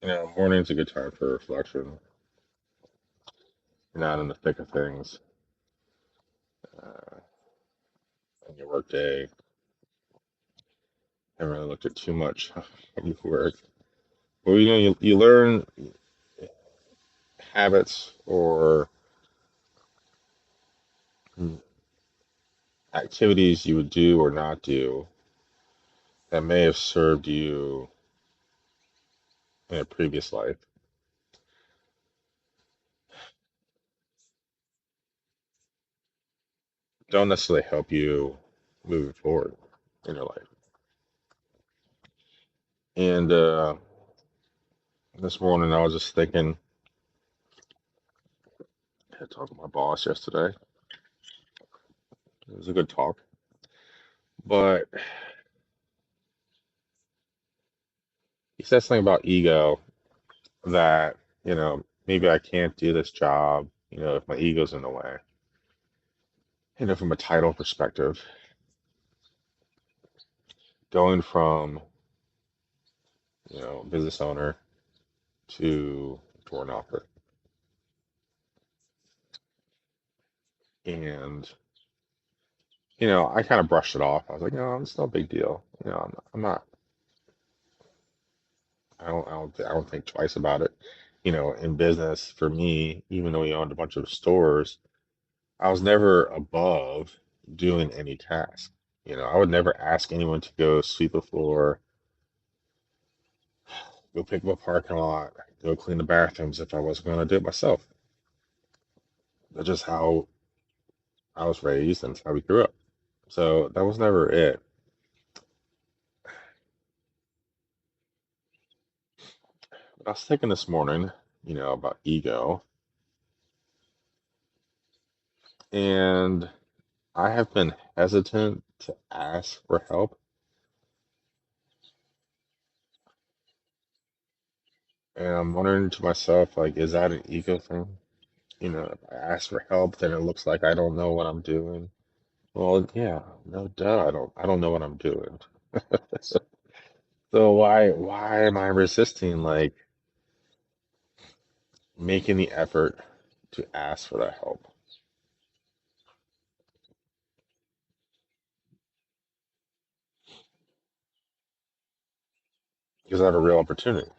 Morning's a good time for reflection. You're not in the thick of things uh, in your work day. Haven't really looked at too much of your work. But you learn habits or mm, activities you would do or not do that may have served you in a previous life. Don't necessarily help you moving forward in your life. And this morning I was just thinking, I talked to my boss yesterday. It was a good talk. But he said something about ego that, maybe I can't do this job, if my ego's in the way. From a title perspective, going from, business owner to door knocker. And, I kind of brushed it off. I was like, no, it's no big deal. I'm not, I don't think twice about it. In business, for me, even though we owned a bunch of stores, I was never above doing any task. I would never ask anyone to go sweep a floor, go pick up a parking lot, go clean the bathrooms if I wasn't going to do it myself. That's just how I was raised and how we grew up. So that was never it. But I was thinking this morning, about ego, and I have been hesitant to ask for help. And I'm wondering to myself, like, is that an ego thing? If I ask for help, then it looks like I don't know what I'm doing. Well, yeah, no duh, I don't know what I'm doing. So why am I resisting like making the effort to ask for that help? Because I have a real opportunity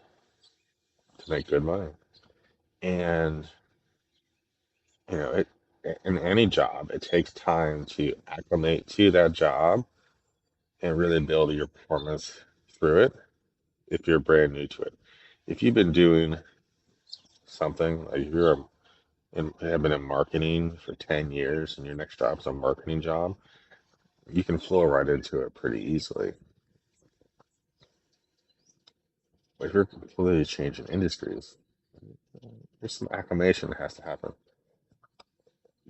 to make good money. And, it in any job, it takes time to acclimate to that job and really build your performance through it if you're brand new to it. If you've been doing something like if have been in marketing for 10 years and your next job is a marketing job, you can flow right into it pretty easily. But if you're completely changing industries, there's some acclimation that has to happen.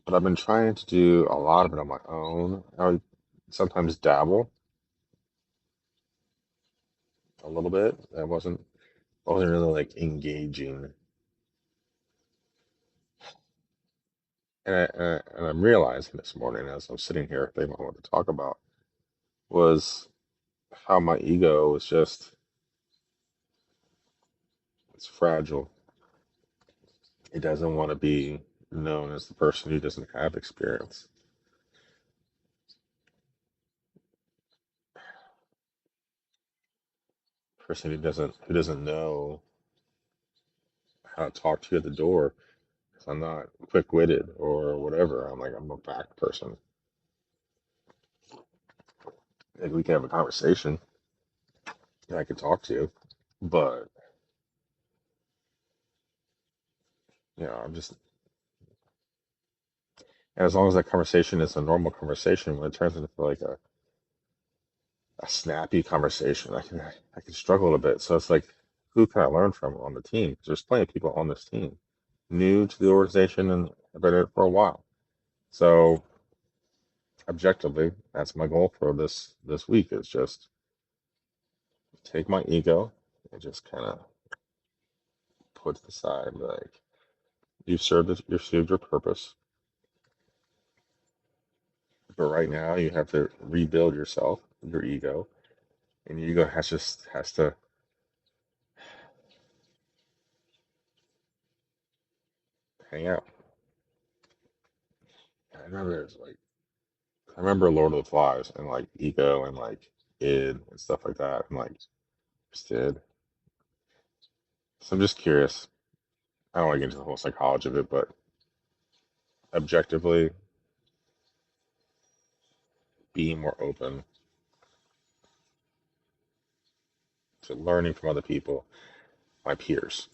But I've been trying to do a lot of it on my own. I would sometimes dabble a little bit. I wasn't really like engaging. And I'm realizing this morning as I'm sitting here thinking about what to talk about was how my ego is just, it's fragile. It doesn't want to be known as the person who doesn't have experience, person who doesn't know how to talk to you at the door. 'Cause I'm not quick-witted or whatever. I'm a back person. Like we can have a conversation and I can talk to you, but I'm just, as long as that conversation is a normal conversation, when it turns into like a snappy conversation, I can struggle a bit. So it's like, who can I learn from on the team? 'Cause there's plenty of people on this team new to the organization and have been in it for a while. So objectively, that's my goal for this week is just take my ego and just kind of put it aside. Like you've served your purpose, but right now you have to rebuild yourself, your ego, and your ego has to hang out. I remember it was like I remember Lord of the Flies and like Ego and like id and stuff like that and like just did. So I'm just curious. I don't want to get into the whole psychology of it, but objectively, being more open to learning from other people, my peers.